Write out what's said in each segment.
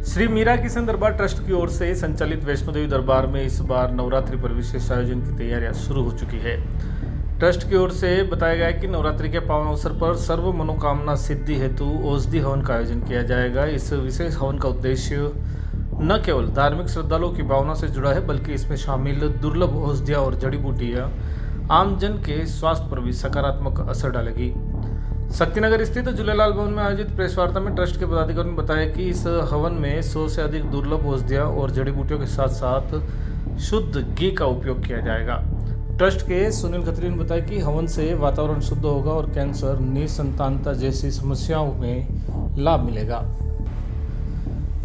श्री मीरा किशन दरबार ट्रस्ट की ओर से संचालित वैष्णो देवी दरबार में इस बार नवरात्रि पर विशेष आयोजन की तैयारियां शुरू हो चुकी है। ट्रस्ट की ओर से बताया गया है कि नवरात्रि के पावन अवसर पर सर्व मनोकामना सिद्धि हेतु औषधि हवन का आयोजन किया जाएगा। इस विशेष हवन का उद्देश्य न केवल धार्मिक श्रद्धालुओं की भावना से जुड़ा है, बल्कि इसमें शामिल दुर्लभ औषधियाँ और जड़ी बूटियाँ आमजन के स्वास्थ्य पर भी सकारात्मक असर डालेगी। शक्तिनगर स्थित झूलेलाल भवन में आयोजित प्रेस वार्ता में ट्रस्ट के पदाधिकारियों ने बताया कि इस हवन में 100 से अधिक दुर्लभ औषधियाँ और जड़ी बूटियों के साथ साथ शुद्ध घी का उपयोग किया जाएगा। ट्रस्ट के सुनील खत्री ने बताया कि हवन से वातावरण शुद्ध होगा और कैंसर, निसंतानता जैसी समस्याओं में लाभ मिलेगा।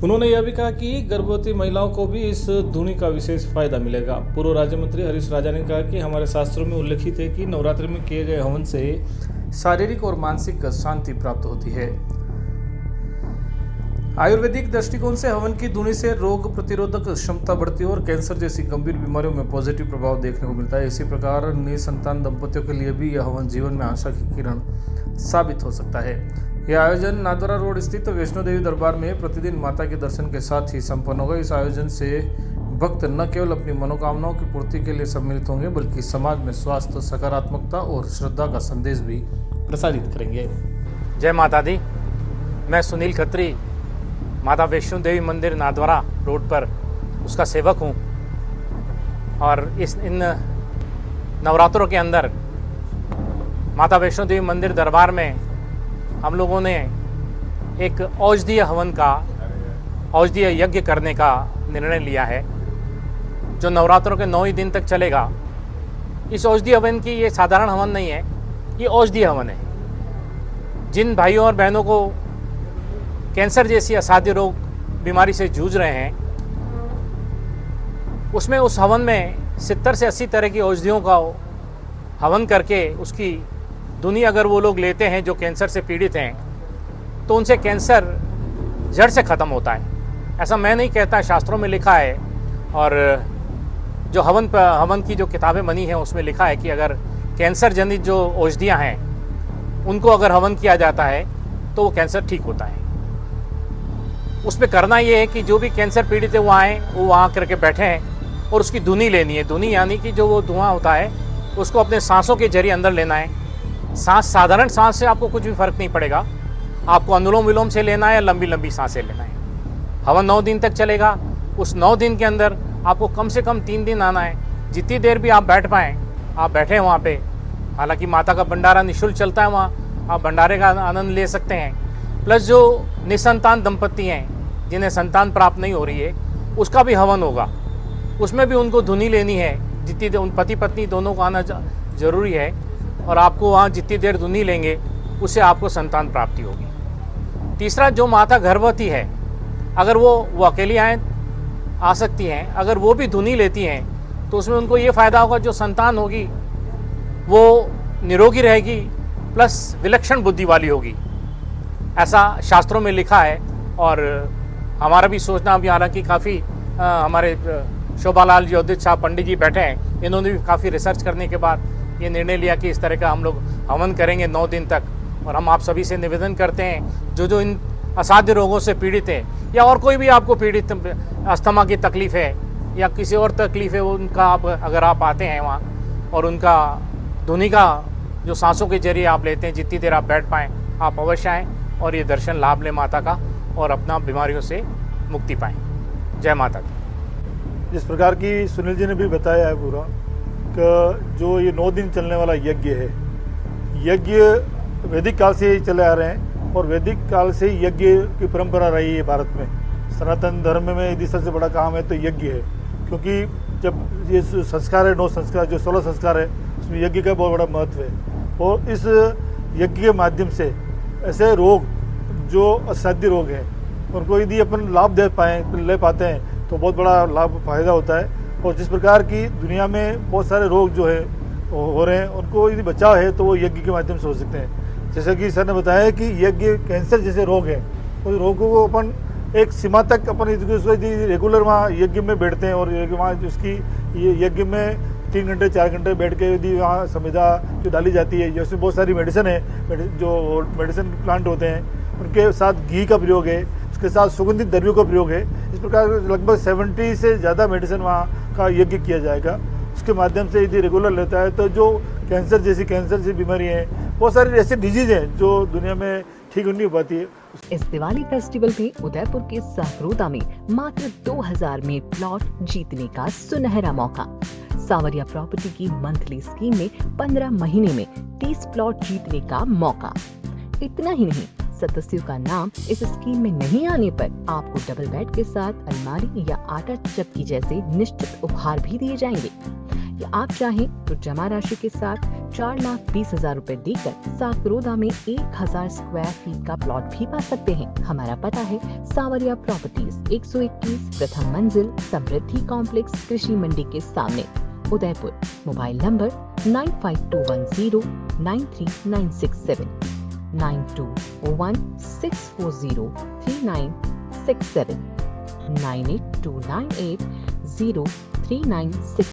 उन्होंने यह भी कहा कि गर्भवती महिलाओं को भी इस धुनी का विशेष फायदा मिलेगा। पूर्व राज्य मंत्री हरीश राजा ने कहा कि हमारे शास्त्रों में उल्लिखित है कि नवरात्रि में किए गए हवन से शारीरिक और मानसिक शांति प्राप्त होती है। आयुर्वेदिक दृष्टिकोण से हवन की धुनी से रोग प्रतिरोधक क्षमता बढ़ती है और कैंसर जैसी गंभीर बीमारियों में पॉजिटिव प्रभाव देखने को मिलता है। इसी प्रकार निसंतान दंपतियों के लिए भी यह हवन जीवन में आशा की किरण साबित हो सकता है। यह आयोजन नाथद्वारा रोड स्थित वैष्णो देवी दरबार में प्रतिदिन माता के दर्शन के साथ ही संपन्न होगा। इस आयोजन से भक्त न केवल अपनी मनोकामनाओं की पूर्ति के लिए सम्मिलित होंगे, बल्कि समाज में स्वास्थ्य, सकारात्मकता और श्रद्धा का संदेश भी प्रसारित करेंगे। जय माता दी। मैं सुनील खत्री, माता वैष्णो देवी मंदिर नाथद्वारा रोड पर उसका सेवक हूँ और इन नवरात्रों के अंदर माता वैष्णो देवी मंदिर दरबार में हम लोगों ने एक औषधीय हवन का, औषधीय यज्ञ करने का निर्णय लिया है, जो नवरात्रों के 9 ही दिन तक चलेगा। इस औषधीय हवन की ये साधारण हवन नहीं है, ये औषधीय हवन है। जिन भाइयों और बहनों को कैंसर जैसी असाध्य रोग बीमारी से जूझ रहे हैं, उसमें उस हवन में 70 से 80 तरह की औषधियों का हवन करके उसकी धुनी अगर वो लोग लेते हैं जो कैंसर से पीड़ित हैं, तो उनसे कैंसर जड़ से ख़त्म होता है। ऐसा मैं नहीं कहता, शास्त्रों में लिखा है। और जो हवन की जो किताबें बनी हैं उसमें लिखा है कि अगर कैंसर जनित जो औषधियाँ हैं उनको अगर हवन किया जाता है तो वो कैंसर ठीक होता है। उसमें करना ये है कि जो भी कैंसर पीड़ित है वो आएँ, वो वहाँ करके बैठे हैं और उसकी धुनी लेनी है। धुनी यानी कि जो वो धुआं होता है उसको अपने सांसों के जरिए अंदर लेना है। सांस, साधारण सांस से आपको कुछ भी फर्क नहीं पड़ेगा, आपको अनुलोम विलोम से लेना है या लंबी लंबी सांसें लेना है। हवन 9 दिन तक चलेगा। उस 9 दिन के अंदर आपको कम से कम 3 दिन आना है। जितनी देर भी आप बैठ पाएँ आप बैठें वहाँ पे। हालांकि माता का भंडारा निःशुल्क चलता है वहाँ, आप भंडारे का आनंद ले सकते हैं। प्लस जो निसंतान दंपति हैं जिन्हें संतान प्राप्त नहीं हो रही है, उसका भी हवन होगा। उसमें भी उनको धुनी लेनी है। जितनी देर, उन पति पत्नी दोनों को आना जरूरी है और आपको वहाँ जितनी देर धुनी लेंगे उससे आपको संतान प्राप्ति होगी। तीसरा, जो माता गर्भवती है, अगर वो अकेली आ सकती हैं, अगर वो भी धुनी लेती हैं तो उसमें उनको ये फ़ायदा होगा, जो संतान होगी वो निरोगी रहेगी प्लस विलक्षण बुद्धि वाली होगी। ऐसा शास्त्रों में लिखा है। और हमारा भी सोचना अभी हालांकि काफ़ी हमारे शोभालाल जी, उदित शाह पंडित जी बैठे हैं, इन्होंने भी काफ़ी रिसर्च करने के बाद ये निर्णय लिया कि इस तरह का हम लोग हवन करेंगे 9 दिन तक। और हम आप सभी से निवेदन करते हैं, जो इन असाध्य रोगों से पीड़ित हैं या और कोई भी आपको पीड़ित, अस्थमा की तकलीफ़ है या किसी और तकलीफ़ है, उनका अगर आप आते हैं वहाँ और उनका धुनी का जो सांसों के जरिए आप लेते हैं, जितनी देर आप बैठ पाएँ, आप अवश्य आएँ और ये दर्शन लाभ लें माता का और अपना बीमारियों से मुक्ति पाएँ। जय माता दी। जिस प्रकार की सुनील जी ने भी बताया है पूरा कि जो ये 9 दिन चलने वाला यज्ञ है, यज्ञ वैदिक काल से ही चले आ रहे हैं और वैदिक काल से ही यज्ञ की परंपरा रही है भारत में। सनातन धर्म में यदि सबसे बड़ा काम है तो यज्ञ है, क्योंकि जब ये संस्कार है, 9 संस्कार, जो 16 संस्कार है, उसमें यज्ञ का बहुत बड़ा महत्व है। और इस यज्ञ के माध्यम से ऐसे रोग जो असाध्य रोग हैं उनको यदि अपन लाभ ले पाते हैं तो बहुत बड़ा लाभ फायदा होता है। और जिस प्रकार की दुनिया में बहुत सारे रोग जो है हो रहे हैं, उनको यदि बचाव है तो वो यज्ञ के माध्यम से हो सकते हैं। जैसे कि सर ने बताया कि यज्ञ, कैंसर जैसे रोग हैं, उस रोगों को अपन एक सीमा तक अपन यदि रेगुलर वहाँ यज्ञ में बैठते हैं और वहाँ उसकी यज्ञ में 3 घंटे 4 घंटे बैठ के यदि वहाँ संविदा जो डाली जाती है, जैसे बहुत सारी मेडिसिन है, जो मेडिसिन प्लांट होते हैं, उनके साथ घी का प्रयोग है, के साथ सुगंधित द्रव्यों का प्रयोग है। इस प्रकार लगभग 70 से ज़्यादा मेडिसिन वहाँ का यज्ञ किया जाएगा। उसके माध्यम से यदि रेगुलर लेता है तो जो कैंसर जैसी बीमारियाँ हैं, बहुत सारी ऐसी डिजीज हैं जो दुनिया में ठीक नहीं हो पाती है। इस दिवाली फेस्टिवल में उदयपुर के सहरोदा में मात्र 2000 में प्लॉट जीतने का सुनहरा मौका। सावरिया प्रॉपर्टी की मंथली स्कीम में 15 महीने में 30 प्लॉट जीतने का मौका। इतना ही नहीं, सदस्यों का नाम इस स्कीम में नहीं आने पर आपको डबल बेड के साथ अलमारी या आटा चक्की जैसे निश्चित उपहार भी दिए जाएंगे। या आप चाहें तो जमा राशि के साथ 4,20,000 रुपए देकर साकरोदा में 1000 स्क्वायर फीट का प्लॉट भी पा सकते हैं। हमारा पता है सावरिया प्रॉपर्टीज, 121 प्रथम मंजिल, समृद्धि कॉम्प्लेक्स, कृषि मंडी के सामने, उदयपुर। Mobile number 9521093967, 9216403967, 9829803966।